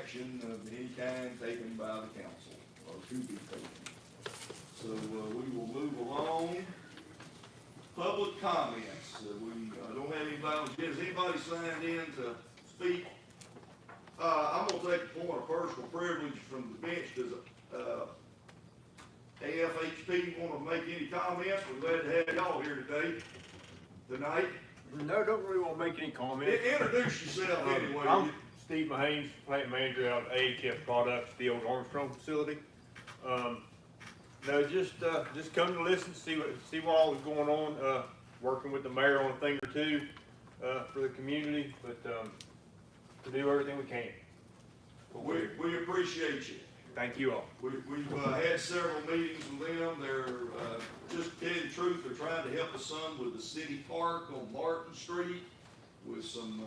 action of any kind taken by the council, or to be taken. So, we will move along. Public comments, we don't have anybody, has anybody signed in to speak? I'm gonna take a point of personal privilege from the bench. Does, AFHP wanna make any comments? We're glad to have y'all here tonight. No, don't really want to make any comments. Introduce yourself anyway. I'm Steve Mahanes, plant manager out of AHF Products, the old Armstrong facility. No, just come to listen, see what all is going on, working with the mayor on a thing or two, for the community, but, to do everything we can. We appreciate you. Thank you all. We've had several meetings with them. They're, just to tell you the truth, they're trying to help us some with the city park on Martin Street with some,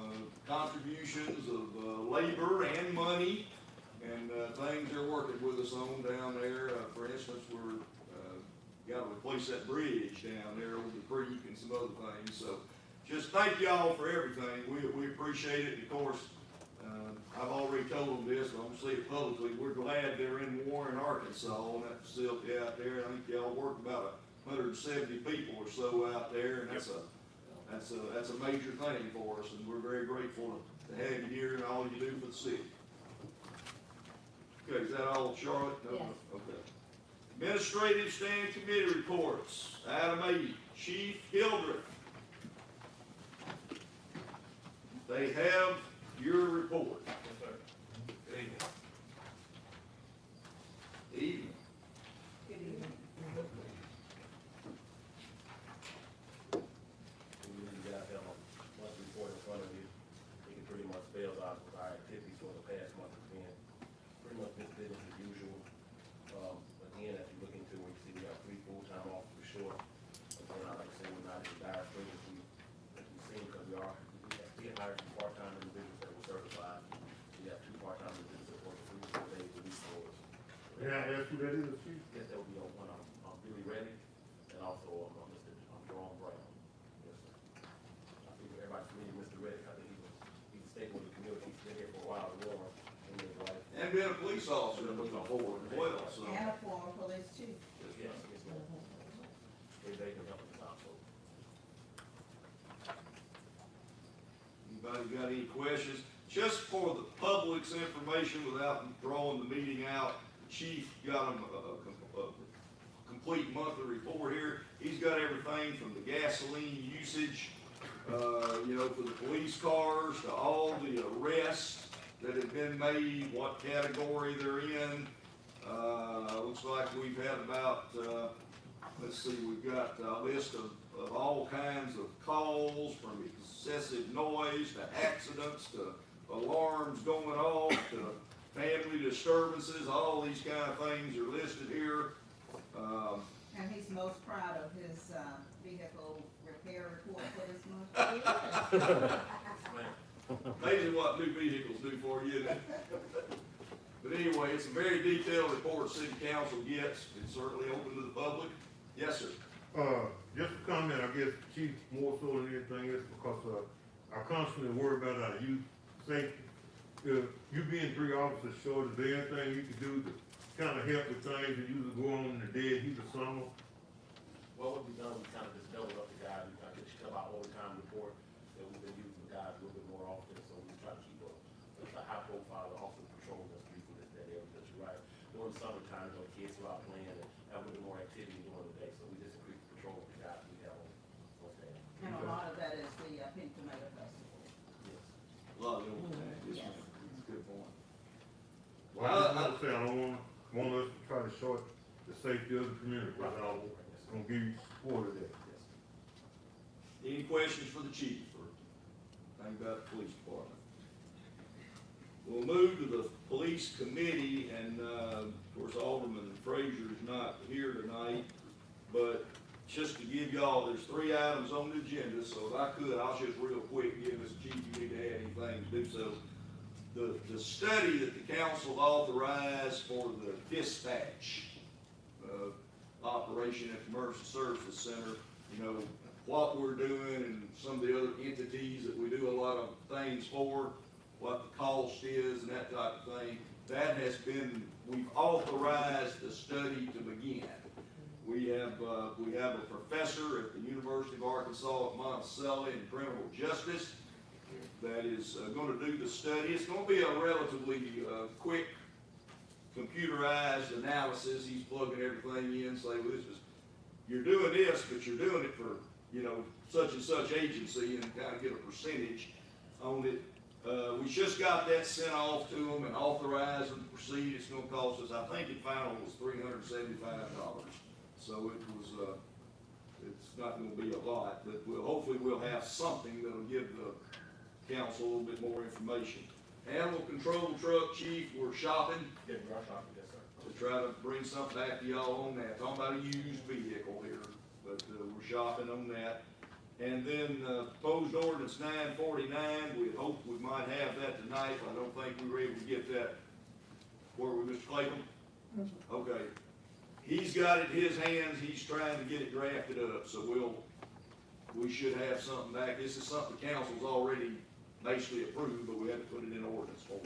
contributions of, labor and money and, things they're working with us on down there. For instance, we're, gotta replace that bridge down there over the creek and some other things. So just thank y'all for everything. We appreciate it. And of course, I've already told them this, but I'm gonna say it publicly, we're glad they're in Warren, Arkansas, on that facility out there. I think y'all work about 170 people or so out there, and that's a major thing for us, and we're very grateful to have you here and all you do for the city. Okay, is that all, Charlotte? No? Yes. Okay. Administrative standing committee reports. Item 8, Chief Hildreth. They have your report. Yes, sir. Good evening. Evening. Good evening. You guys have a month report in front of you. You can pretty much spell out what our activities for the past month has been. Pretty much business as usual. Again, as you look into it, you see we have 3 full-time officers short. Again, like I said, we're not as dire straits as we've seen, because we have hired some part-time individuals that were certified. We have 2 part-time individuals that work 3 or 4 days a week for us. May I ask who that is, Chief? Yes, that will be on one, Billy Reddick, and also, Mr. Jerome Brown. Yes, sir. I think everybody's familiar with Mr. Reddick. I think he's a staple of the community. He's been here for a while, Warren, and his wife. And been a police officer before as well, so. And a former police chief. Yes, yes, ma'am. They can help us out, so. Anybody got any questions? Just for the public's information, without drawing the meeting out, the chief got him a complete monthly report here. He's got everything from the gasoline usage, for the police cars, to all the arrests that have been made, what category they're in. Looks like we've had about, we've got a list of all kinds of calls, from excessive noise to accidents to alarms going off to family disturbances. All these kind of things are listed here. And he's most proud of his, vehicle repair report for this month. Amazing what new vehicles do for you, isn't it? But anyway, it's a very detailed report city council gets. It's certainly open to the public. Yes, sir. Just a comment, I guess, Chief, more so than anything else, because, I constantly worry about our youth safety. You being 3 officers short, is there anything you can do to kind of help with things that usually go on in the dead heat of summer? Well, what we've done, we kind of just doubled up the guys. We kind of get our overtime report that we've been using the guys a little bit more often, so we try to keep a high profile of officer patrolling the streets in that area, because you're right. During the summertime, kids are out playing and have a little more activity during the day, so we just increase the patrol of the guys we have on staff. And a lot of that is the Pink Tomato Festival. Yes. A lot of the old things. Yes, Yes. ma'am. That's a good point. Well, I just say, I don't want us to try to short the safety of the community, but I'm gonna give you support of that. Yes. Any questions for the chief or anything about the police department? We'll move to the police committee, and, of course, Alderman Frazier is not here tonight, but just to give y'all, there's 3 items on the agenda, so if I could, I'll just real quick give Mr. Chief, you need to add anything to do so. The study that the council authorized for the dispatch, operation at the Emergency Services Center, what we're doing and some of the other entities that we do a lot of things for, what the cost is and that type of thing. That has been, we've authorized the study to begin. We have a professor at the University of Arkansas at Monticello in criminal justice that is gonna do the study. It's gonna be a relatively, quick computerized analysis. He's plugging everything in, say, well, this is, you're doing this, but you're doing it for, you know, such and such agency, and kind of get a percentage on it. We just got that sent off to them and authorized them to proceed. It's gonna cost us, I think it final was $375. So it was, it's not gonna be a lot, but hopefully we'll have something that'll give the council a little bit more information. Animal control truck chief, we're shopping Yeah, we are shopping, yes, sir. to try to bring something back to y'all on that. Talking about a used vehicle here, but, we're shopping on that. And then, proposed ordinance 949, we hope we might have that tonight, but I don't think we were able to get that. Where we, Mr. Clayton? Okay. He's got it in his hands, he's trying to get it drafted up, so we should have something back. This is something the council's already basically approved, but we have to put it in ordinance form.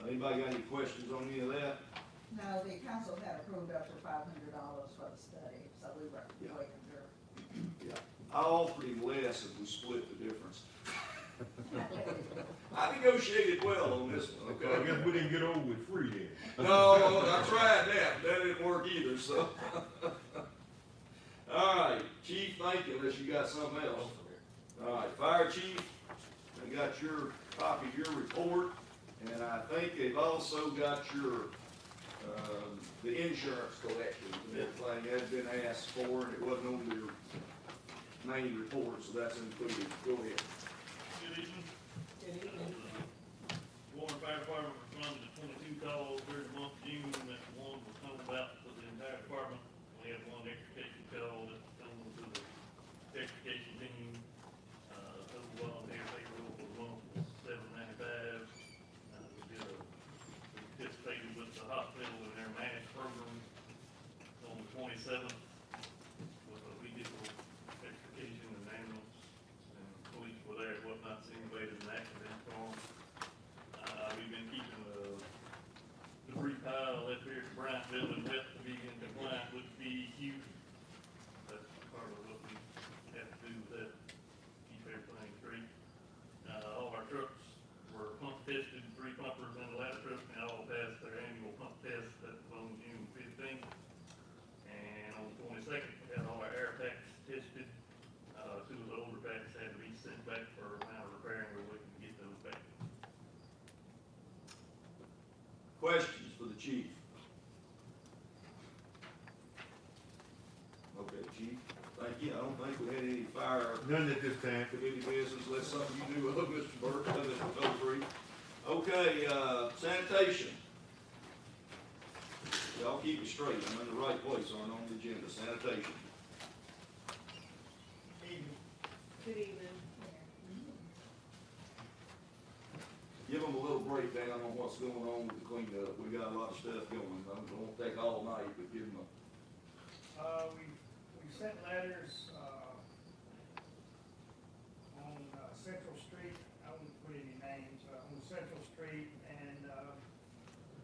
Anybody got any questions on any of that? No, the council had approved up to $500 for the study, so we were Yeah. waiting there. Yeah. I offered him less if we split the difference. I negotiated well on this one, So I okay? guess we didn't get over with free then. No, I tried that, that didn't work either, so. All right, chief, thank you, unless you got something else. All right, fire chief, I got your copy of your report, and I think they've also got your, the insurance collections and everything has been asked for, and it wasn't on their main report, so that's included. Go ahead. Good evening. Warren Fire Department responded to 22 calls during the month of June, that one was told about for the entire department. We had one extrication call that was told to the extrication team. Total volunteer payroll for the month was $795. We participated with the hospital in their mass program on the 27th with a vehicle extrication and ambulance, and police were there. It was not simulated an accident form. We've been keeping the debris pile up here at Bryanttville and West to be in compliance with DEQ. That's part of what we have to do with that, keep everything straight. All our trucks were pump tested, 3 pumpers in the ladder truck, and all passed their annual pump test. That was on June 15th. And on the 22nd, we had all our air packs tested. 2 of the older packs had to be sent back for a round of repair, and we're waiting to get those back. Questions for the chief? Okay, chief, thank you. I don't think we had any fire None at this time. committee business, unless something you do, Mr. Burke, Mr. Tolfree. Okay, sanitation. Y'all keep it straight, I'm in the right place, aren't on the agenda, sanitation. Good evening. Give them a little breakdown on what's going on with the cleanup. We got a lot of stuff going. I won't take all night, but give them We sent letters, on, Central Street, I won't put any names, on Central Street and,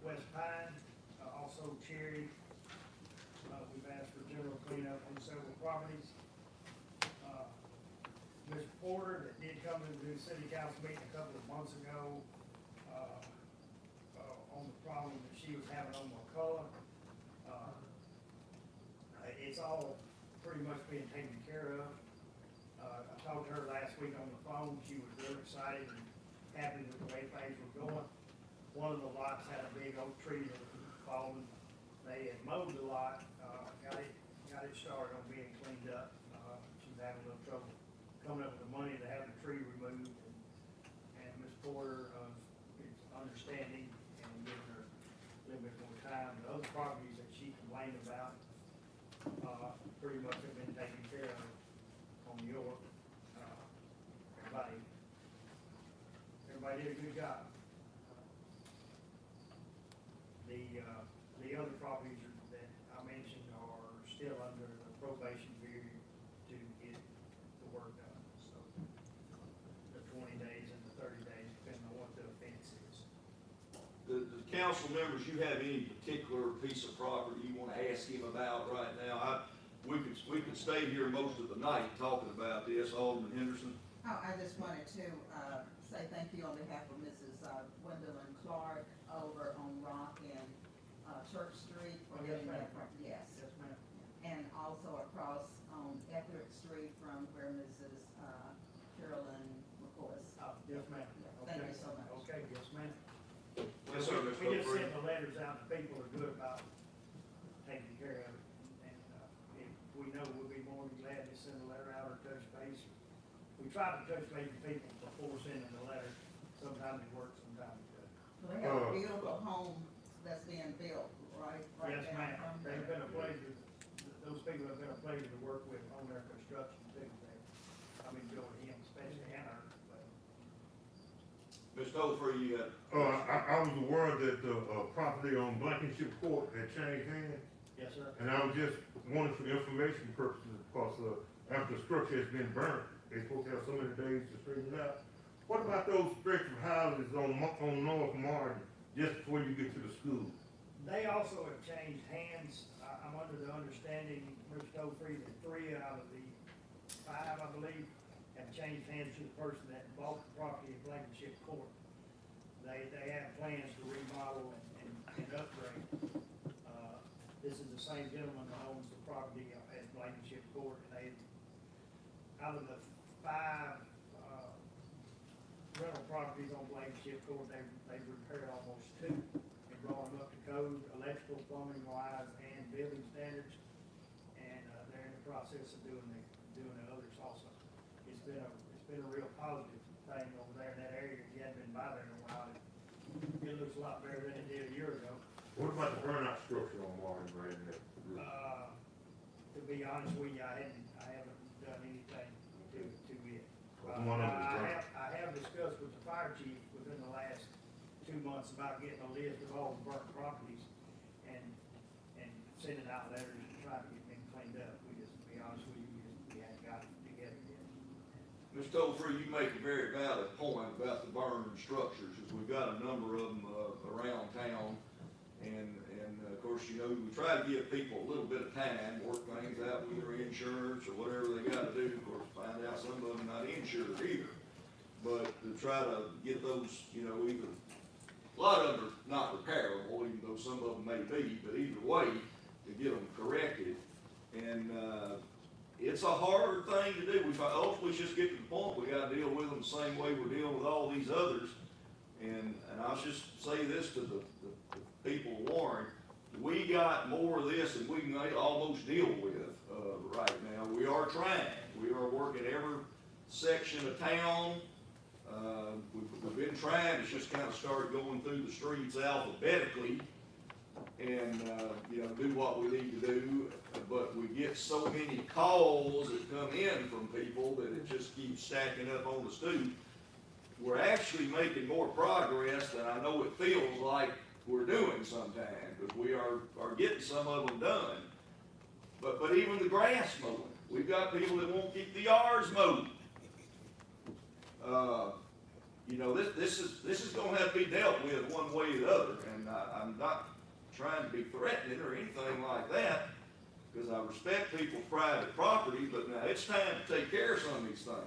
West Pine, also Cherry. We've asked for general cleanup on several properties. Ms. Porter, that did come into the city council meeting a couple of months ago, on the problem that she was having on McCullough. It's all pretty much being taken care of. I talked to her last week on the phone, she was real excited and happy with the way things were going. One of the lots had a big oak tree that was fallen. They had mowed the lot, got it started on being cleaned up. She was having a little trouble coming up with the money to have the tree removed, and Ms. Porter, is understanding and giving her a little bit more time. The other properties that she complained about, pretty much have been taken care of on York. Everybody did a good job. The other properties that I mentioned are still under the probation period to get the work done, so the 20 days and the 30 days, depending on what the the council members, you have any particular piece of property you wanna ask him about right now? We could stay here most of the night talking about this, Alderman Henderson. Oh, I just wanted to, say thank you on behalf of Mrs. Gwendolyn Clark over on Rock and, Church Street for Oh, yes, getting that, ma'am. yes. Yes, ma'am. And also across on Eckerd Street from where Mrs. Carolyn McCoy. Yes, ma'am. Thank you Okay. so much. Okay, yes, ma'am. Yes, sir, Mr. We just Humphrey. sent the letters out, and people are good about taking care of it, and, if we know, we'll be more than glad to send a letter out or touch base. We try to touch base with people before sending the letter, sometimes it works, sometimes it doesn't. They have a beautiful home that's being built, right? Yes, down ma'am, from they've there. been a pleasure, those people have been a pleasure to work with on their construction too. I've enjoyed him especially, and her, but Mr. Humphrey, you got, I was aware that the, property on Blankenship Court had changed hands, yes, sir. and I was just wanting for information purposes, because, after the structure has been burnt, they're supposed to have so many days to straighten it out. What about those stretch of houses on North Martin, just before you get to the school? They also have changed hands. I'm under the understanding, Mr. Topher, that 3 out of the 5, I believe, have changed hands to the person that bought the property at Blankenship Court. They have plans to remodel and upgrade. This is the same gentleman that owns the property at Blankenship Court, and out of the 5, rental properties on Blankenship Court, they've repaired almost 2 and brought them up to code, electrical, plumbing wise, and building standards. And, they're in the process of doing the others also. It's been a real positive thing over there in that area. If you hadn't been by there in a while, it looks a lot better than it did a year ago. What about the burnout structure on Martin Brand? To be honest with you, I haven't done anything to it. One of them is burnt. I have discussed with the fire chief within the last 2 months about getting a list of all the burnt properties and sending out letters and trying to get them cleaned up. We just, to be honest with you, we haven't got it together yet. Mr. Topher, you make a very valid point about the burned structures, as we've got a number of them, around town. And of course, you know, we try to give people a little bit of time, work things out with their insurance or whatever they gotta do. Of course, find out some of them not insured either. But to try to get those, you know, either, a lot of them are not repairable, even though some of them may be, but either way, to get them corrected. And, it's a hard thing to do. We ultimately just get to the point, we gotta deal with them the same way we're dealing with all these others. And I'll just say this to the people of Warren, we got more of this than we can almost deal with, right now. We are trying. We are working every section of town. We've been trying, it's just kind of started going through the streets alphabetically and, you know, do what we need to do. But we get so many calls that come in from people that it just keeps stacking up on the stoop. We're actually making more progress than I know it feels like we're doing sometimes, because we are getting some of them done. But even the grass mowing, we've got people that won't keep the yards mowed. You know, this is gonna have to be dealt with one way or the other, and I'm not trying to be threatening or anything like that, because I respect people's private property, but now it's time to take care of some of these things.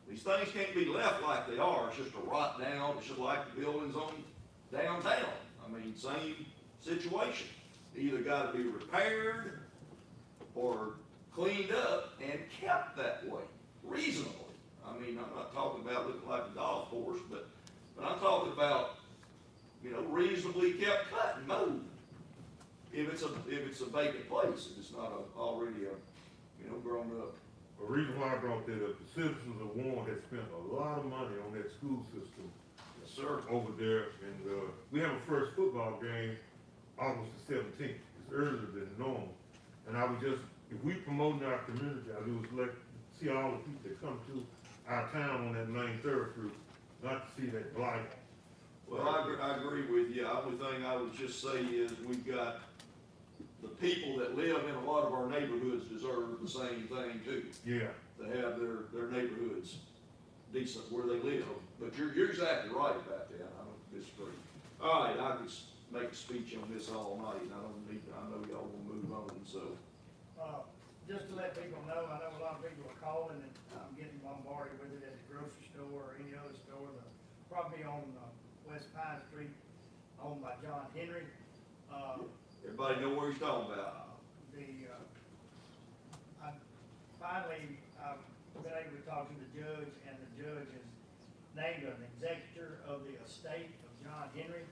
These things can't be left like they are, it's just a rot down, it's just like the buildings on downtown. I mean, same situation. Either gotta be repaired or cleaned up and kept that way, reasonably. I mean, I'm not talking about looking like a golf course, but I'm talking about, you know, reasonably kept, cut and mowed. If it's a vacant place, if it's not already you know, grown up. The reason why I brought that up, the citizens of Warren have spent a lot of money on that school system Yes, sir. over there, and, we have a first football game August the 17th. It's earlier than normal. And I would just, if we promoting our community, I would like see all the people that come to our town on that main thoroughfare, not to see that blight. Well, I agree with you. The only thing I would just say is we've got the people that live in a lot of our neighborhoods deserve the same thing too. Yeah. To have their neighborhoods decent where they live. But you're exactly right about that. I don't disagree. All right, I could make a speech on this all night, and I don't need, I know y'all will move on, so. Just to let people know, I know a lot of people are calling and I'm getting bombarded with it at the grocery store or any other store. The property on, West Pine Street owned by John Henry. Everybody know what he's talking about? I finally, I've been able to talk to the judge, and the judge has named an executor of the estate of John Henry.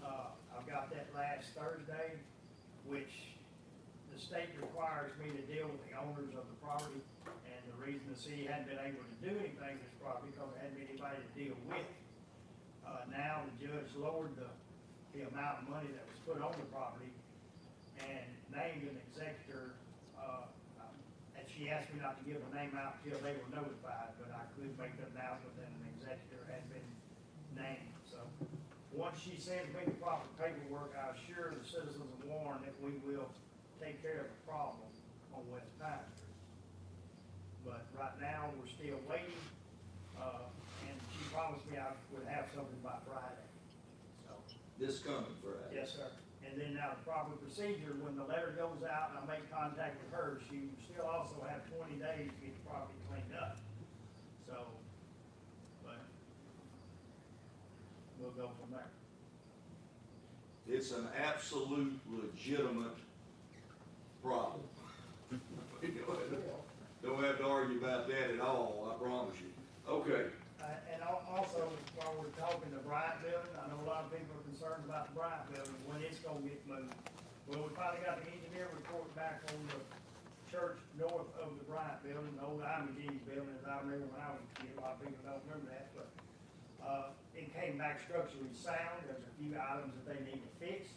I've got that last Thursday, which the state requires me to deal with the owners of the property, and the reason the city hadn't been able to do anything with this property because there hadn't been anybody to deal with. Now the judge lowered the amount of money that was put on the property and named an executor, and she asked me not to give a name out until they were notified, but I could make the announcement that an executor had been named. So, once she sends me the proper paperwork, I assure the citizens of Warren that we will take care of the problem on West Pine Street. But right now, we're still waiting, and she promised me I would have something by Friday, so. This coming Friday. Yes, sir. And then now the proper procedure, when the letter goes out and I make contact with her, she will still also have 20 days to get the property cleaned up. So, but we'll go from there. It's an absolute legitimate problem. Don't have to argue about that at all, I promise you. Okay, And also, while we're talking the Bryant Building, I know a lot of people are concerned about the Bryant Building, when it's gonna get moved. Well, we finally got the engineer report back on the church north of the Bryant Building, the old IMG's building, as I remember when I was a kid. A lot of people don't remember that, but, it came back structurally sound. There's a few items that they need to fix,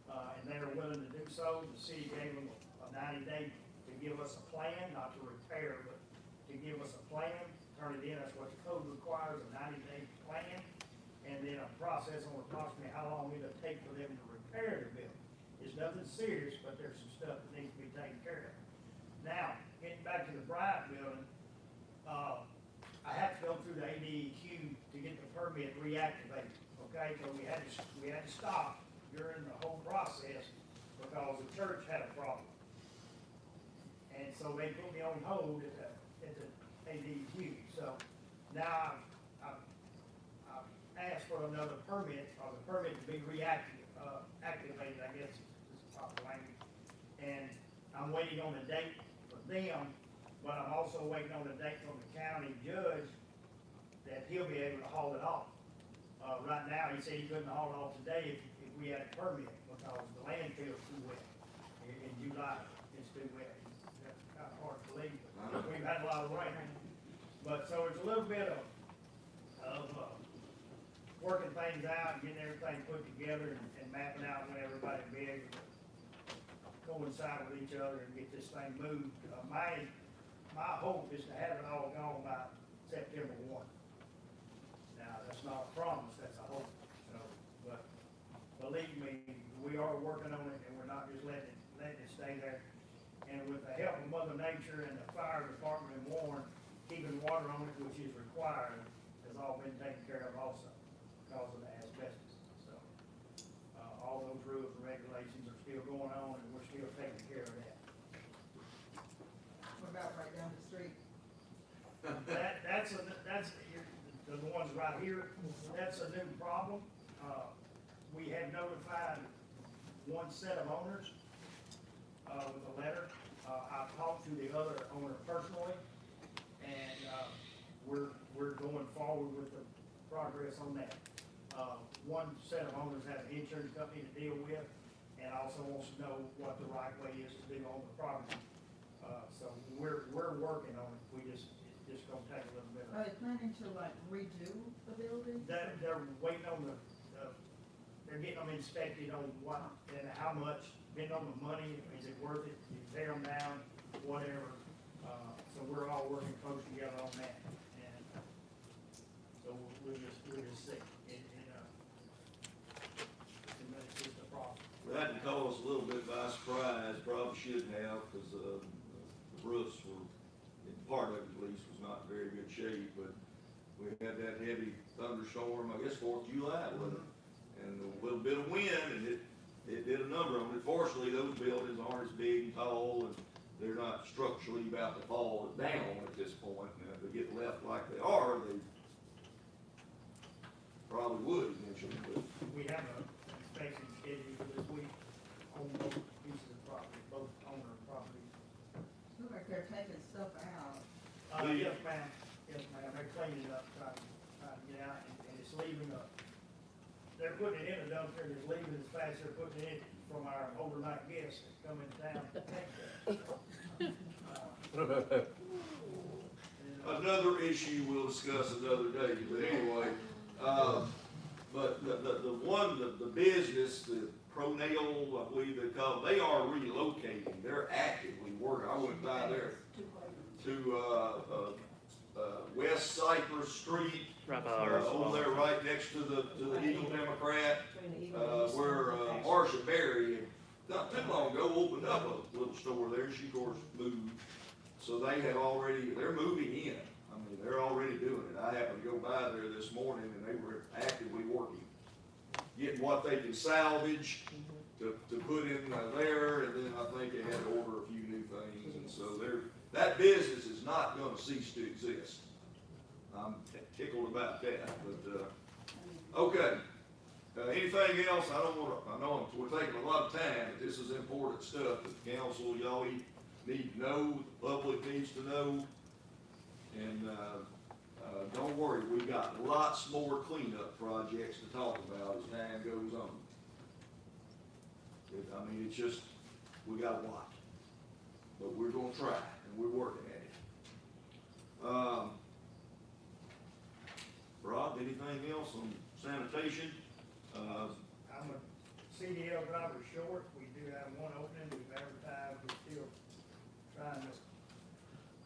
and they are willing to do so. The city gave them a 90-day to give us a plan, not to repair, but to give us a plan, turn it in. That's what the code requires, a 90-day plan, and then a process on approximately how long it'll take for them to repair the building. It's nothing serious, but there's some stuff that needs to be taken care of. Now, getting back to the Bryant Building, I have to go through the ADEQ to get the permit reactivated, okay? So we had to stop during the whole process because the church had a problem. And so they put me on hold at the ADEQ. So now I've asked for another permit, or the permit to be activated, I guess is the proper language. And I'm waiting on a date for them, but I'm also waiting on a date from the county judge that he'll be able to haul it off. Right now, he said he couldn't haul it off today if we had a permit, because the landfill's too wet. In July, it's too wet. That's kind of hard to believe, but we've had a lot of rain. But, so it's a little bit of working things out, getting everything put together and mapping out when everybody will be able to coincide with each other and get this thing moved. My hope is to have it all gone by September 1. Now, that's not a promise, that's a hope, so, but believe me, we are working on it, and we're not just letting it stay there. And with the help of Mother Nature and the fire department in Warren, keeping water on it, which is required, has all been taken care of also, because of the asbestos. So, all those rules and regulations are still going on, and we're still taking care of that. What about right down the street? That's the ones right here, that's a new problem. We have notified one set of owners, with a letter. I've talked to the other owner personally, and, we're going forward with the progress on that. One set of owners has an insurance company to deal with, and also wants to know what the right way is to do on the property. So we're working on it, it's just gonna take a little bit Are of. they planning to like redo the building? They're waiting on they're getting them inspected on what and how much, depending on the money, is it worth it, you tear them down, whatever. So we're all working close together on that, and so we'll just see. It's just a problem. well, that caught us a little bit by surprise, probably shouldn't have, because, the roofs were, part of it at least, was not in very good shape, but we had that heavy thunderstorm, I guess 4th of July, wasn't it? number on it. Fortunately, those buildings aren't as big and tall, and they're not structurally about to fall down at this point. And if they get left like they are, they probably would eventually, but We have a inspection scheduled for this week on both pieces of property, both owner properties. Look like they're taking stuff out. Yes, ma'am, they're cleaning it up, trying to get out, and it's leaving they're putting it in a dumpster, and it's leaving as fast as they're putting it in from our overnight guests that come in town to take that. another issue we'll discuss another day, but anyway, but the business, the Pronail, I believe they call, they are relocating, they're actively working, I went by there to, West Cypress Street, Right by our over there right next to the Eagle Democrat, where, Marcia Berry, not too long ago, opened up a little store there, she of course moved. So they have already, they're moving in, I mean, they're already doing it. I happened to go by there this morning and they were actively working, getting what they can salvage to put in there, and then I think they had to order a few new things, and so that business is not gonna cease to exist. I'm tickled about that, but, okay. Anything else? I know we're taking a lot of time, but this is important stuff that the council, y'all need to know, the public needs to know. And, don't worry, we've got lots more cleanup projects to talk about as time goes on. I mean, it's just, we got a lot, but we're gonna try, and we're working at it. Rob, anything else on sanitation? I'm a CDL driver short, we do have one opening, we've advertised, we're still trying to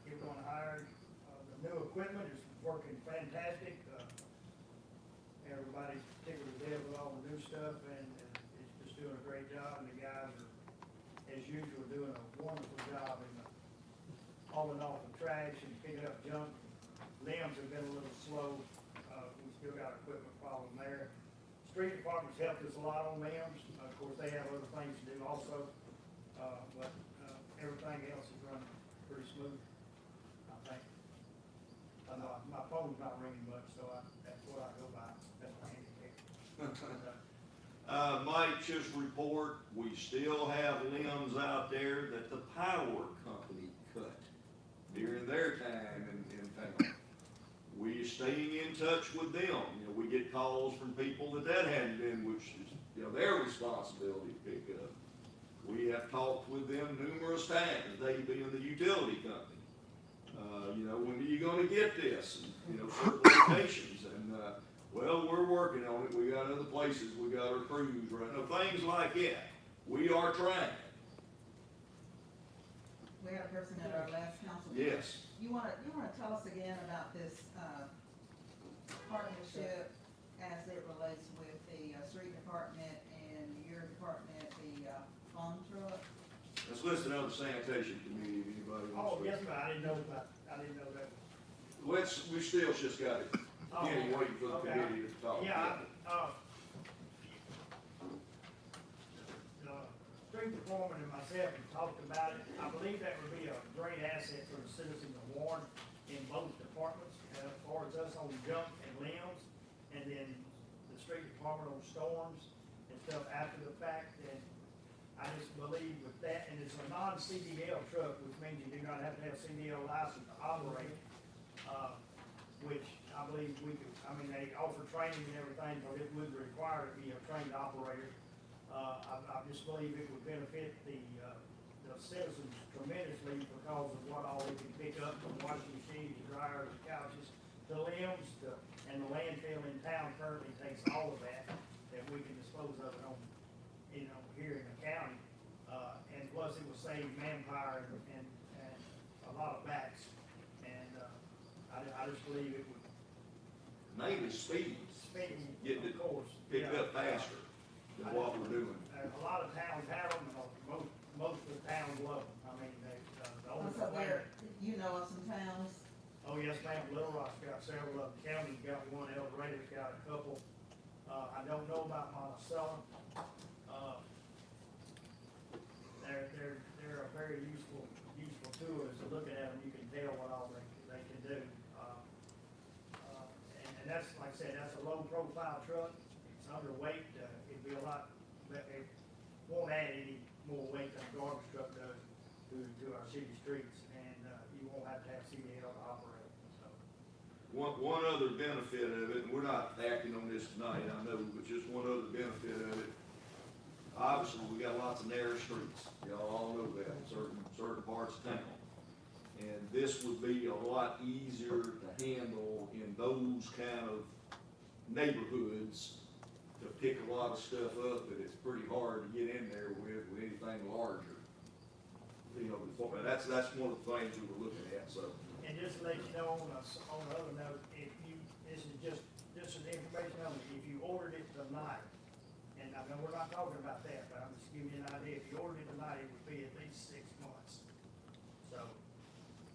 get one hired. The new equipment is working fantastic, everybody's particularly there with all the new stuff, and it's just doing a great job, and the guys are, as usual, doing a wonderful job in hauling off the trash and picking up junk. Limbs have been a little slow, we still got equipment problem there. Street department's helped us a lot on limbs, of course, they have other things to do also, but, everything else is running pretty smooth, I think. My phone's not ringing much, so that's what I go by, that's my indicator. Mike just report, we still have limbs out there that the power company cut during their time in town. We staying in touch with them, you know, we get calls from people that hadn't been, which is, you know, their responsibility to pick up. We have talked with them numerous times, they being the utility company. You know, when are you gonna get this? And, you know, certain locations, and, well, we're working on it, we got other places, we got our crews running, things like that. We are trying. We had a person at our last council meeting. Yes. You wanna tell us again about this, partnership as it relates with the, street department and your department, the, farm truck? It's listed on the sanitation committee, if anybody Oh, wants to. yes, ma'am, I didn't know that. We still just got it, again, waiting for the Okay. committee to talk. Yeah, the street department and myself have talked about it. I believe that would be a great asset for the citizens of Warren in both departments, as far as us on junk and limbs, and then the street department on storms and stuff after the fact. And I just believe with that, and it's a non-CDL truck, which means you do not have to have a CDL license to operate, which I believe we could, I mean, they offer training and everything, but it would require to be a trained operator. I just believe it would benefit the citizens tremendously because of what all they can pick up from washing machines, dryers, couches, the limbs, and the landfill in town currently takes all of that we can dispose of it on, you know, here in the county. And plus it will save manpower and a lot of backs. And, I just believe it would. Mainly speed, Speeding, Getting it of course. picked yeah. up faster than what we're doing. A lot of towns have them, most of the towns love them. I mean, the only Also there, you know of some towns? Oh, yes, ma'am, Little Rock's got several of them, County's got one, El Dorado's got a couple. I don't know about Monticello. they're a very useful tool, so looking at them, you can tell what all they can do. And that's, like I said, that's a low profile truck, it's underweight, it'd be a lot, it won't add any more weight than a garbage truck does to our city streets, and, you won't have to have CDL to operate, so. One other benefit of it, and we're not acting on this tonight, I know, but just one other benefit of it. Obviously, we got lots of narrow streets, y'all all know that, in certain parts of town. And this would be a lot easier to handle in those kind of neighborhoods to pick a lot of stuff up that it's pretty hard to get in there with anything larger. You know, that's one of the things we were looking at, so. And just to let you know, on another note, if you, this is just an information only, if you ordered it tonight, and I know we're not talking about that, but I'm just giving you an idea, if you ordered it tonight, it would be at least 6 months. So,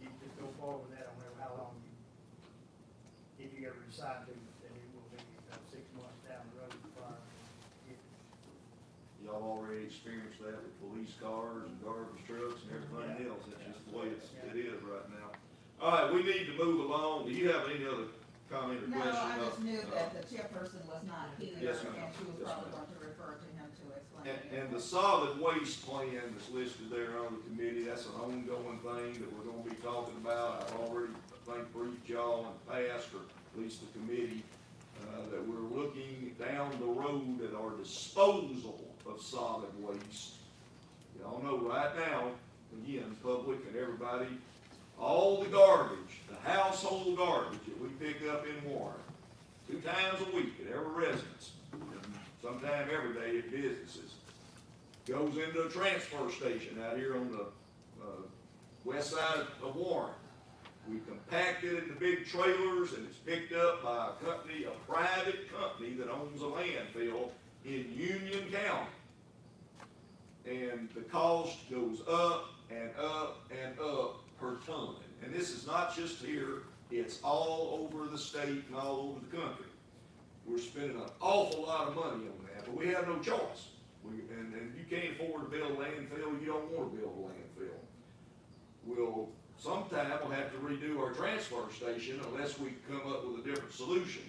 you can just go forward with that, I don't know how long you, if you ever decide to, then it will be 6 months down the road prior. Y'all already experienced that with police cars and garbage trucks and everything else, that's just the way it is right now. All right, we need to move along, do you have any other comment or No, question? I just knew that the chairperson was not here, Yes, ma'am. and she was Yes, probably ma'am. going to refer to him to explain. And it. the solid waste plan that's listed there on the committee, that's an ongoing thing that we're gonna be talking about. I've already, I think, briefed y'all in the past, or at least the committee, that we're looking down the road at our disposal of solid waste. Y'all know right now, again, public and everybody, all the garbage, the household garbage that we pick up in Warren, 2 times a week at every residence, and sometime every day at businesses, goes into a transfer station out here on the, west side of Warren. We compact it into big trailers, and it's picked up by a company, a private company that owns a landfill in Union County. And the cost goes up and up and up per ton. And this is not just here, it's all over the state and all over the country. We're spending an awful lot of money on that, but we have no choice. And you can't afford to build a landfill, you don't wanna build a landfill. We'll, sometime we'll have to redo our transfer station unless we come up with a different solution.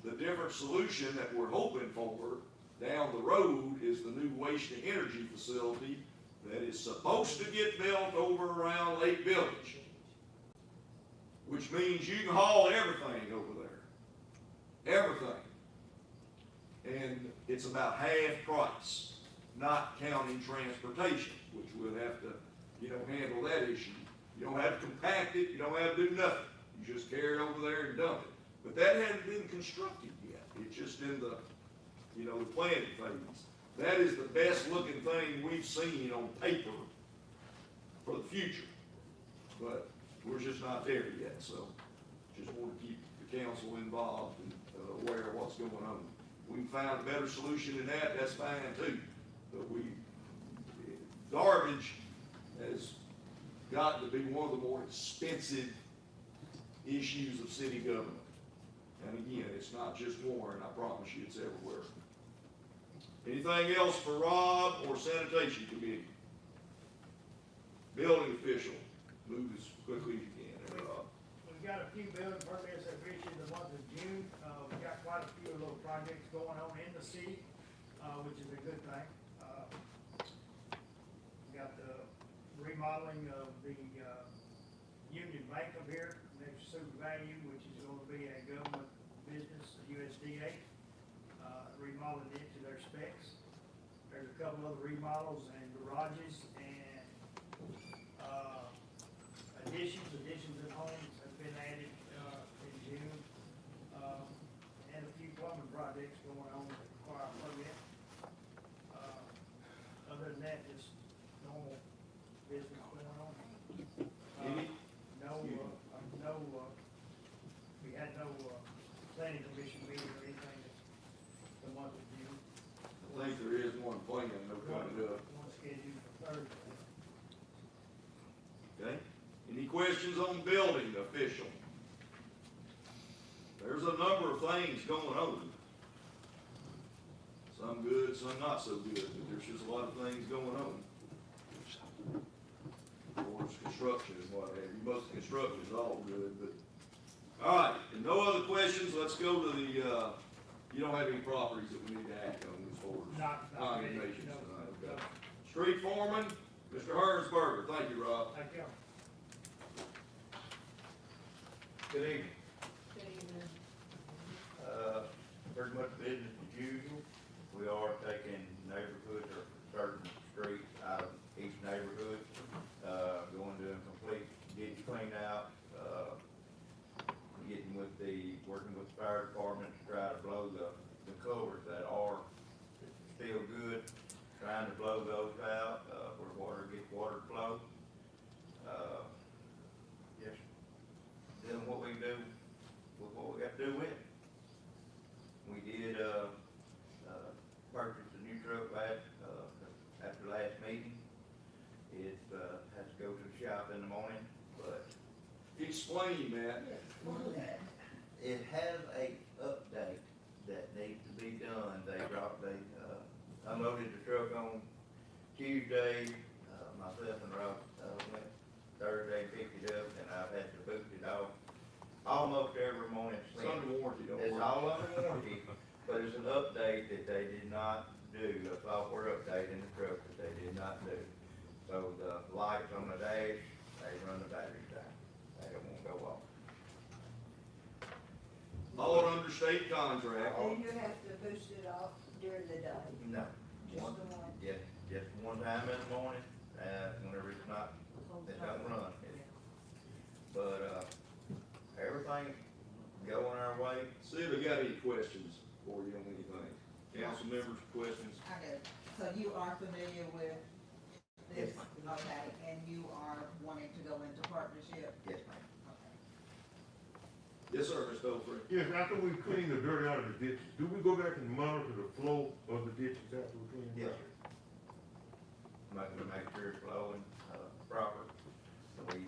The different solution that we're hoping for down the road is the new waste and energy facility that is supposed to get built over around Lake Village. Which means you can haul everything over there. Everything. And it's about half price, not counting transportation, which we'll have to, handle that issue. You don't have to compact it, you don't have to do nothing. You just carry it over there and dump it. But that hasn't been constructed yet. It's just in the, the planning phase. That is the best looking thing we've seen on paper for the future. But we're just not there yet, so just want to keep the council involved and aware of what's going on. We can find a better solution than that, that's fine too. But garbage has got to be one of the more expensive issues of city government. And again, it's not just Warren, I promise you, it's everywhere. Anything else for Rob or sanitation committee? Building official, move as quickly as you can, there, Rob. We've got a few building permits that we issued in the month of June. We've got quite a few little projects going on in the city, which is a good thing. We got the remodeling of the, Union Bank up here next to Super Value, which is gonna be a government business, USDA, remodeling it to their specs. There's a couple other remodels and garages and, additions and homes have been added, in June. And a few plumbing projects going on that require a permit. Other than that, just normal business going on. We had no planning commission meeting or anything the month of June. I think there is one plan, no coming up. One scheduled for Thursday. Okay, any questions on building official? There's a number of things going on. Some good, some not so good, but there's just a lot of things going on. as construction and what have you. Most of the construction is all good, but, all right, and no other questions, let's go to the, you don't have any properties that we need to act on as far as Not really, condemnations no, tonight, okay? no. Street foreman, Mr. Hernsberger, thank you, Rob. Thank you. Good evening. Pretty much business as usual. We are taking neighborhoods or certain streets out of each neighborhood, going to a complete ditch clean out, working with the fire department to try to blow the culverts that are still good, trying to blow those out, where water gets water flow. Just doing what we do with what we got to do with it. We did, purchase a new truck after last meeting. It, has to go to the shop in the morning, but Explain that. it has a update that needs to be done. They unloaded the truck on Tuesday, myself and Rob, went Thursday, picked it up, and I've had to boot it off almost every morning It's since. under warranty, don't It's worry. all under warranty, but it's an update that they did not do, a software update in the truck that they did not do. So the lights on the dash, they run the batteries down, they don't want to go off. All under state contract. And you have to boost it off during the day, No, just the one. just one time in the morning, whenever it's not, it don't run. But, everything's going our way. See if we got any questions for you on anything. Council members, questions? I do. So you are familiar with this? Yes, Okay, and you are wanting to go into partnership? Yes, ma'am. Okay. Yes, sir, Mr. Oldford. Yes, after we clean the dirt out of the ditches, do we go back and monitor the flow of the ditches after we clean them Yes, out? sir. Make sure it's flowing, proper. We've,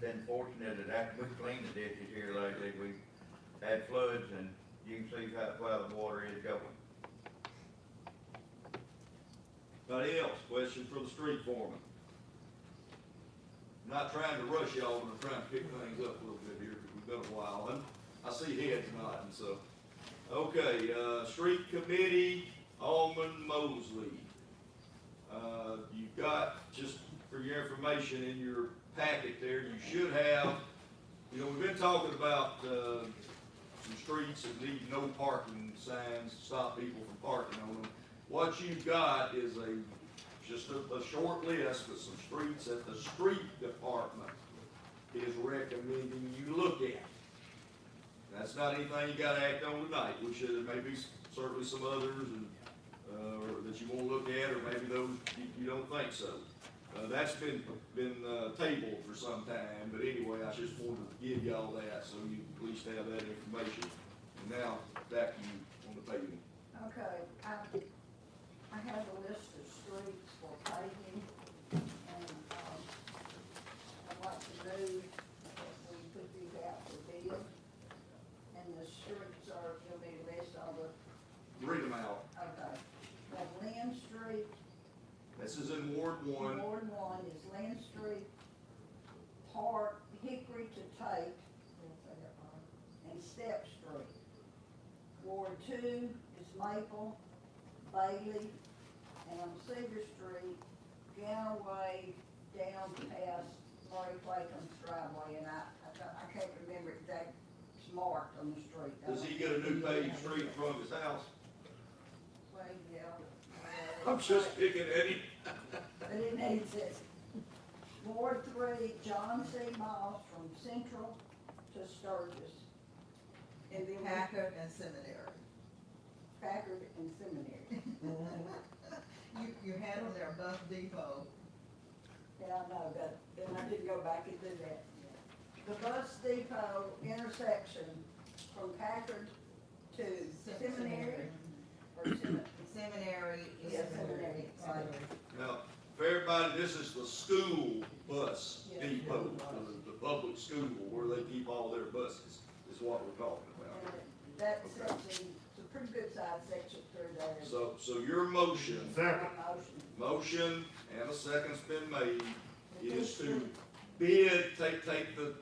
been fortunate that after we cleaned the ditches here lately, we've had floods and you can see how the water is going. Anybody else? Question for the street foreman? Not trying to rush y'all, but I'm trying to pick things up a little bit here, because we've been a while, and I see heads nodding, so. Okay, street committee, Alderman Mosley. You've got, just for your information in your packet there, you should have, you know, we've been talking about, some streets that need no parking signs to stop people from parking on them. What you've got is just a short list of some streets that the street department is recommending you look at. That's not anything you gotta act on tonight. We should, there may be certainly some others and, that you wanna look at, or maybe those you don't think so. That's been tabled for some time, but anyway, I just wanted to give y'all that, so you at least have that information. And now, back to you on the paving. Okay, I have a list of streets for paving, and, I'd like to move that we put these out for bid. And the streets are, you'll need to list all the, Read them out. okay. We have Lynn Street, This is in Ward One. Ward 1 is Lynn Street, Park, Hickory to Tate, and Step Street. Ward 2 is Maple, Bailey, and on Cedar Street, Galloway, down past Murray Clayton's driveway, and I can't remember exact marked on the street. Does he get a new paved street in front of his house? Well, yeah. I'm just picking at him. But it needs it. Ward 3, John C. Moss from Central to Sturgis, In Packard and Seminary. Packard and Seminary. You had on there Bus Depot. Yeah, I know that, and I didn't go back and do that. The bus depot intersection from Packard to Seminary, or Seminary is. Yeah, seminary, right. Now, for everybody, this is the school bus Yeah. depot, the public school where they keep all their buses, is what we're talking about. And that section, it's a pretty good sized section through there. So your motion, Second. motion and a second's been made, is to bid, take the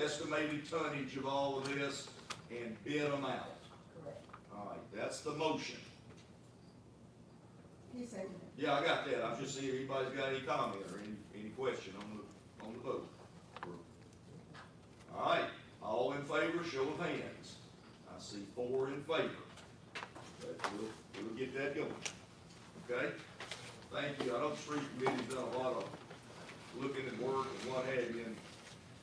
estimated tonnage of all of this and bid them out. Correct. All right, that's the motion. He said, Yeah, I got that. I'm just seeing if anybody's got any comment or any question on the vote. All right, all in favor, show of hands. I see 4 in favor. But we'll get that going. Okay? Thank you. I know the street committee's done a lot of looking at work and what have you, and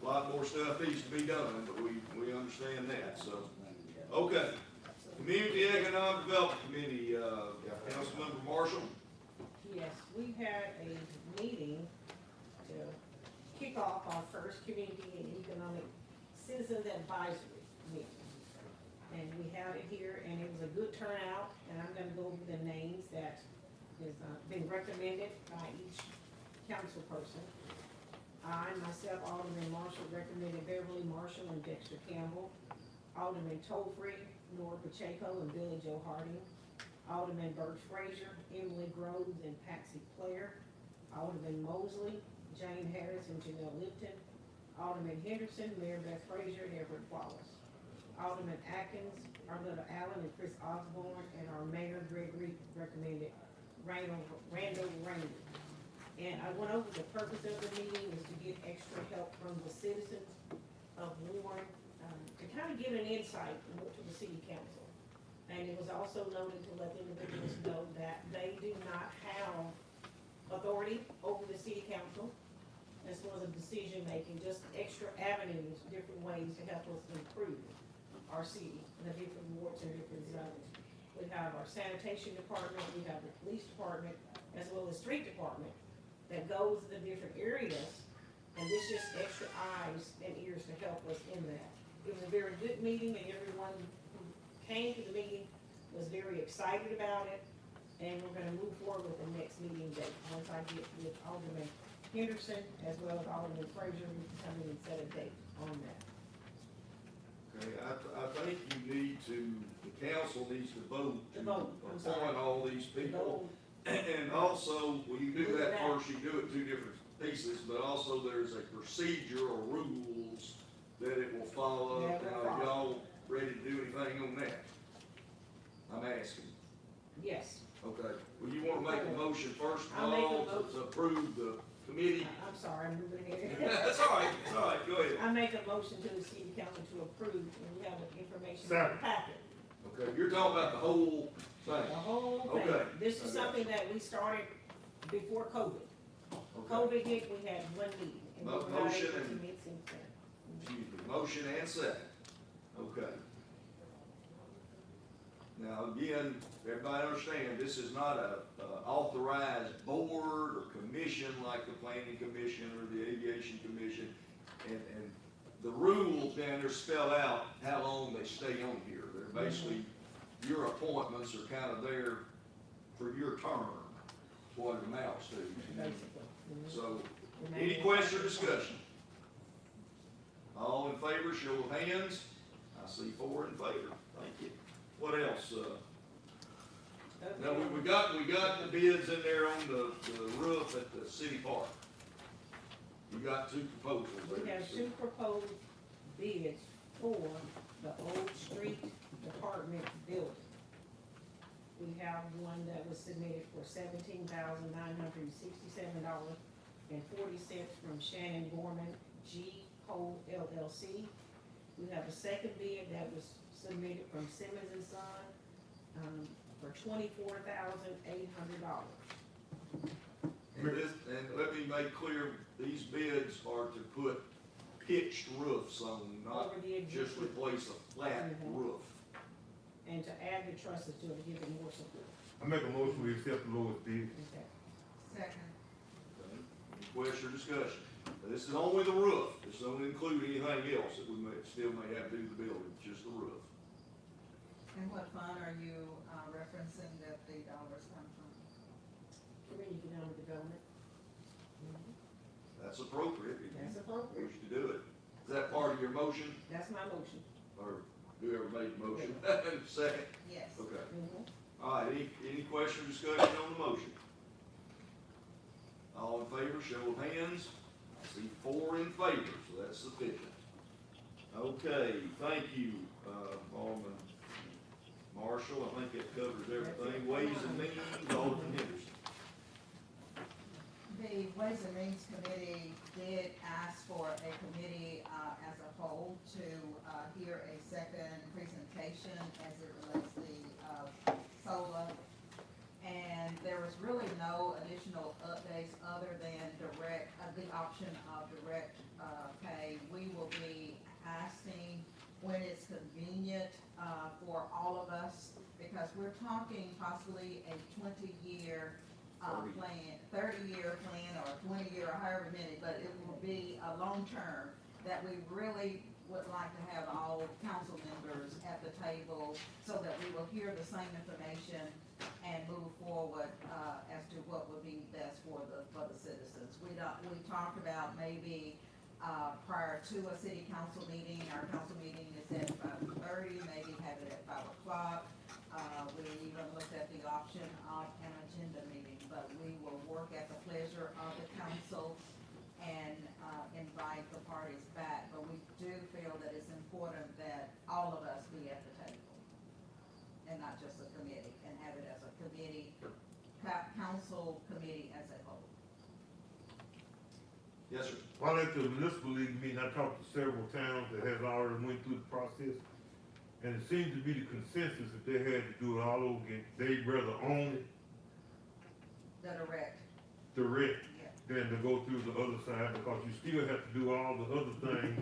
a lot more stuff needs to be done, but we understand that, so. Okay. Community Economic Development Committee, Councilmember Marshall. Yes, we had a meeting to kick off our first community and economic citizens advisory meeting. And we had it here, and it was a good turnout, and I'm gonna go over the names that has been recommended by each council person. I, myself, Alderman Marshall, recommended Beverly Marshall and Dexter Campbell. Alderman Tolfree, Nora Pacheco, and Billy Joe Harding. Alderman Bert Frazier, Emily Groves, and Patsy Clare. Alderman Mosley, Jane Harris, and Janelle Lipton. Alderman Henderson, Mayor Beth Frazier, and Everett Wallace. Alderman Atkins, Arletta Allen, and Chris Osborne, and our Mayor Gregory recommended Randall Rainey. And I went over the purpose of the meeting was to get extra help from the citizens of Warren, to kind of give an insight to the city council. And it was also noted to let the individuals know that they do not have authority over the city council. This was a decision making, just extra avenues, different ways to help us improve our city, the different wards and different zones. We have our sanitation department, we have the police department, as well as street department that goes to the different areas. And this just extra eyes and ears to help us in that. It was a very good meeting, and everyone who came to the meeting was very excited about it. And we're gonna move forward with the next meeting date. Once I get with Alderman Henderson, as well as Alderman Frazier, we can come in and set a date on that. Okay, I think you need to, the council needs to vote to To vote, I'm sorry. appoint all these people. And also, well, you do that first, you do it 2 different pieces, but also there's a procedure or rules that it will follow. Yeah, it will Now, follow. y'all ready to do anything on that? I'm asking. Yes, Okay, well, you wanna make a motion first of I'll make a all motion. to approve the committee? I'm sorry, I'm moving ahead. That's all right, go ahead. I make a motion to the city council to approve, and we have the information in the Second. packet. Okay, you're talking about the whole thing? The whole thing. Okay. This I is got something that we started before COVID. Okay. COVID hit, we had one meeting, and we were not Motion able to and- meet since then. Excuse me, motion and second. Okay. Now, again, everybody understand, this is not a authorized board or commission like the planning commission or the aviation commission. And the rules down there spell out how long they stay on here. They're basically, your appointments are kind of there for your term, is what it amounts to. Basically. So, Mhm. any question or discussion? All in favor, show of hands. I see 4 in favor. Thank you. What else? Now, Okay. we got the bids in there on the roof at the city park. You got 2 proposals there. We have 2 proposed bids for the old street department building. We have one that was submitted for $17,967.40 from Shannon Gorman, G. Cole LLC. We have a second bid that was submitted from Simmons and Son, for $24,800. And let me make clear, these bids are to put pitched roofs on, not Over the just existing, replace a flat Mhm. roof. and to add the trusses to it, to give it more support. I make a motion, we accept the lowest bid. Okay. second, Okay. Any question or discussion? Now, this is only the roof. This doesn't include anything else that we still may have to do to the building, just the roof. and what fund are you, referencing that the dollars come from? Community economic development. That's appropriate. If That's you appropriate. wish to do it. Is that part of your motion, That's my motion. or whoever made the motion? Second? Yes. Okay. Mhm. All All right, any question or discussion on the motion? All in favor, show of hands. I see 4 in favor, so that's sufficient. Okay, thank you, Alderman Marshall, I think that covers everything. Ways and Means, Alderman Henderson. The Ways and Means Committee did ask for a committee, as a whole to, hear a second presentation as it relates to the, SOLA. And there was really no additional updates other than direct, the option of direct, pay. We will be asking when it's convenient, for all of us, because we're talking possibly a 20-year, plan, 30-year plan, or 20-year, or however many, but it will be a long term that we really would like to have all council members at the table so that we will hear the same information and move forward, as to what would be best for the citizens. We talked about maybe, prior to a city council meeting, our council meeting is at 5:30, maybe have it at 5 o'clock. We even looked at the option of an agenda meeting, but we will work at the pleasure of the council and, invite the parties back. But we do feel that it's important that all of us be at the table and not just a committee, and have it as a committee, council committee as a whole. Yes, sir. While at the municipal league meeting, I talked to several towns that has already went through the process, and it seemed to be the consensus that they had to do it all over again. They'd rather own it The direct, direct yeah. than to go through the other side, because you still have to do all the other things,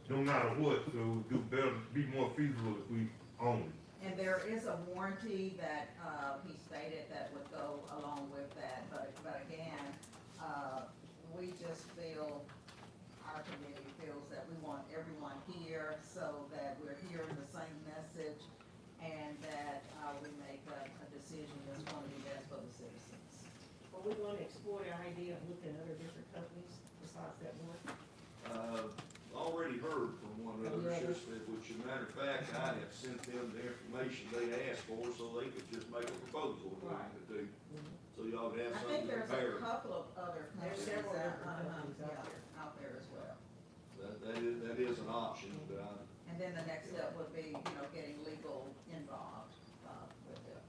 no matter what, so it would do better, be more feasible if we own it. And there is a warranty that, he stated that would go along with that, but again, we just feel, our committee feels that we want everyone here so that we're hearing the same message and that, we make a decision that's gonna be best for the citizens. But we want to explore the idea of looking at other different companies besides that one. Already heard from one of Yeah. those, which as a matter of fact, I have sent them the information they asked for so they could just make a proposal of what to do. So y'all could have I something think to there's compare. a couple of other There's companies several out, different companies out yeah, there. out there as well. That is an option, but And then the next step would be, getting legal involved, with it.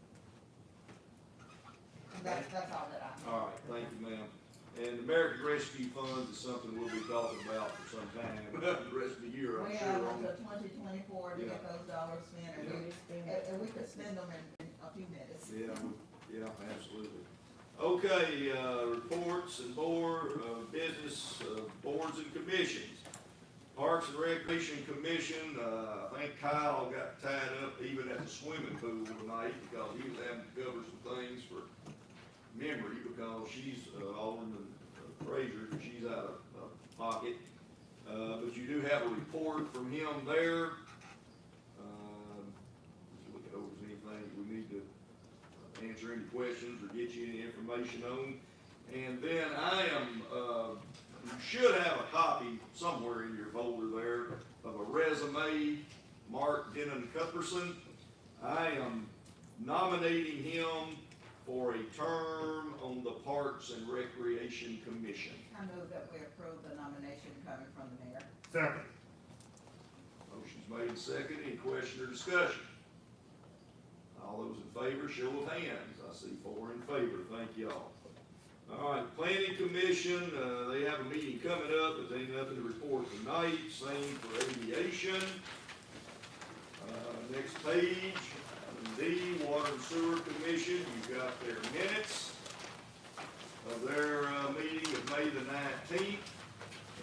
And that's all that I. all right, thank you, ma'am. And American Rescue Funds is something we'll be talking about for some time, the rest of the year, I'm We sure. have on- until 2024 to get those dollars spent, and we could spend them in a few minutes. Yeah, absolutely. Okay, reports and business, boards and commissions. Parks and Recreation Commission, I think Kyle got tied up even at the swimming pool tonight because he was having to cover some things for memory because she's, Alderman Frazier, she's out of pocket. But you do have a report from him there. Just looking over if there's anything we need to answer any questions or get you any information on. And then I am, you should have a copy somewhere in your folder there of a resume, Mark Dennon Cuthbertson. I am nominating him for a term on the Parks and Recreation Commission. I move that we approve the nomination coming from the mayor. Second. Motion's made and seconded. Any question or discussion? All those in favor, show of hands. I see 4 in favor. Thank y'all. All right, Planning Commission, they have a meeting coming up, but they ain't nothing to report tonight. Same for Aviation. Next page, D, Water and Sewer Commission, you've got their minutes of their meeting of May the 19th,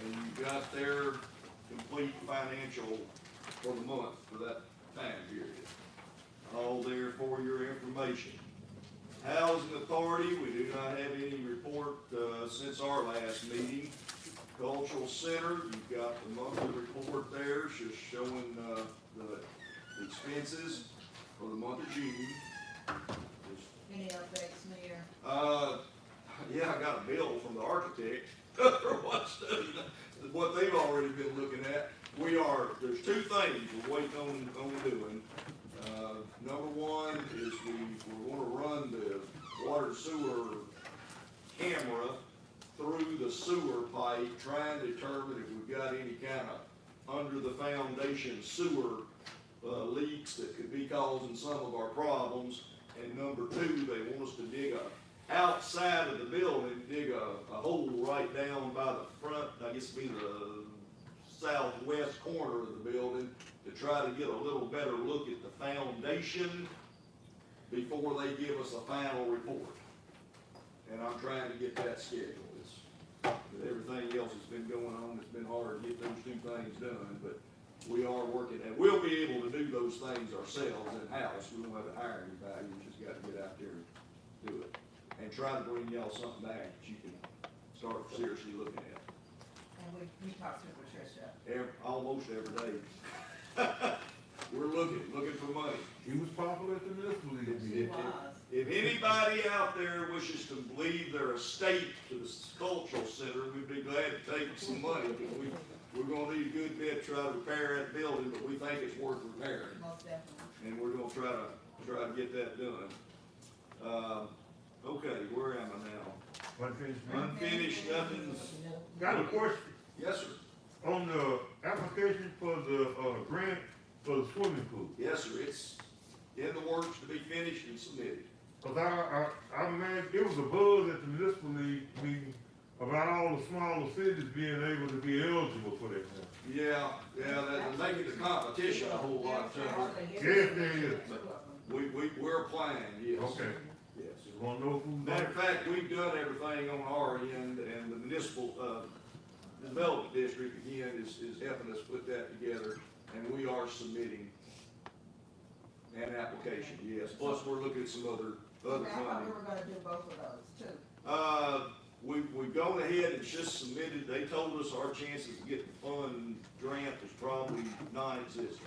and you've got their complete financial for the month for that time period. All there for your information. Housing Authority, we do not have any report since our last meeting. Cultural Center, you've got the monthly report there, it's just showing the expenses for the month of June. Just Any updates, Mayor? yeah, I got a bill from the architect for what they've already been looking at. There's 2 things we're waiting on doing. Number one is we want to sewer camera through the sewer pipe, trying to determine if we've got any kind of under the foundation sewer leaks that could be causing some of our problems. And number two, they want us to dig outside of the building, dig a hole right down by the front, I guess it'd be the southwest corner of the building, to try to get a little better look at the foundation before they give us a final report. And I'm trying to get that scheduled. With everything else that's been going on, it's been hard to get those two things done, but we are working, and we'll be able to do those things ourselves in-house. We don't have to hire anybody, we just gotta get out there and do it. And try to bring y'all something back that you can start seriously looking at. And we talked to Patricia. Almost every day. We're looking for money. He was popular at the municipal league. She was. If anybody out there wishes to leave their estate to the cultural center, we'd be glad to take some money. We're gonna need a good bit to try to repair that building, but we think it's worth repairing. Most definitely. And we're gonna try to get that done. Okay, where am I now? Unfinished, nothing's, Got a question yes, sir. on the application for the, grant for the swimming pool. Yes, sir, it's in the works to be finished and submitted. Cause I man, it was a buzz at the municipal league meeting about all the smaller cities being able to be eligible for that. Yeah, they're making the competition a whole lot tougher. Yes, there is. We're applying, yes. Okay, Yes. just wanna know who's. Matter of fact, we've done everything on our end, and the municipal, development district, again, is helping us put that together, and we are submitting an application, yes. Plus, we're looking at some other I thought funding. we were gonna do both of those too. We've gone ahead and just submitted, they told us our chances of getting the fund grant was probably non-existent.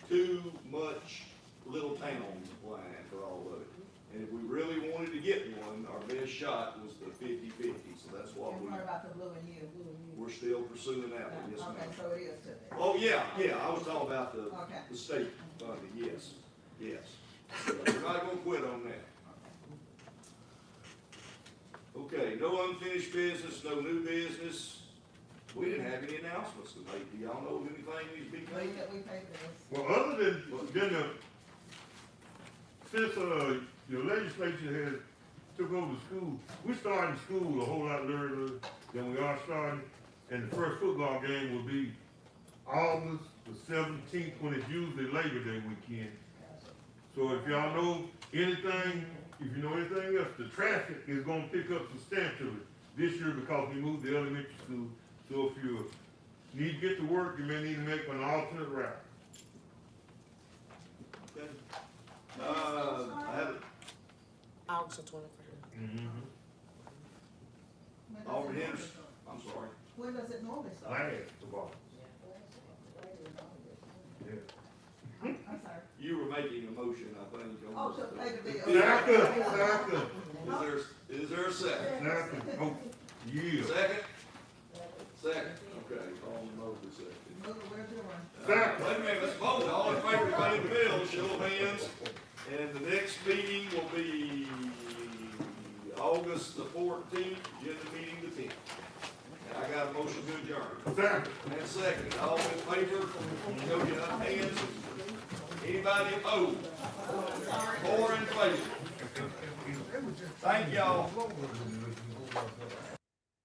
Too much little towns applying for all of it. And if we really wanted to get one, our best shot was the 50-50, so that's what And what about the blue and you? we're still pursuing that one, yes, Okay, ma'am. so it is too. Oh, yeah, I was talking about Okay. the state funding, yes. We're not gonna quit on that. Okay, no unfinished business, no new business. We didn't have any announcements to make. Do y'all know of anything needs to be Believe made? that we paid this. Well, other than since, your legislature has took over the school, we started school a whole lot earlier than we are starting. And the first football game will be August the 17th, when it's usually Labor Day weekend. So if y'all know anything, if you know anything else, the traffic is gonna pick up substantially this year because we moved the elementary school. So if you need to get to work, you may need to make an alternate route. Okay. I have, August 21st. Mm-hmm. When does it Auburn normally Henderson, start? I'm sorry. When does it normally start? Last of all. Yeah. I'm sorry. You were making a motion, I think. Oh, to pay the bill. Is there a second? Oh, yeah. Second? Second, okay, all in favor, second. Move, we're doing. Wait a minute, let's vote, all in favor of paying the bill, show of hands. And the next meeting will be August the 14th, agenda meeting the 10th. And I got a motion to adjourn. Second. And second, all in favor, show your hands. Anybody opposed? 4 in favor. Thank y'all.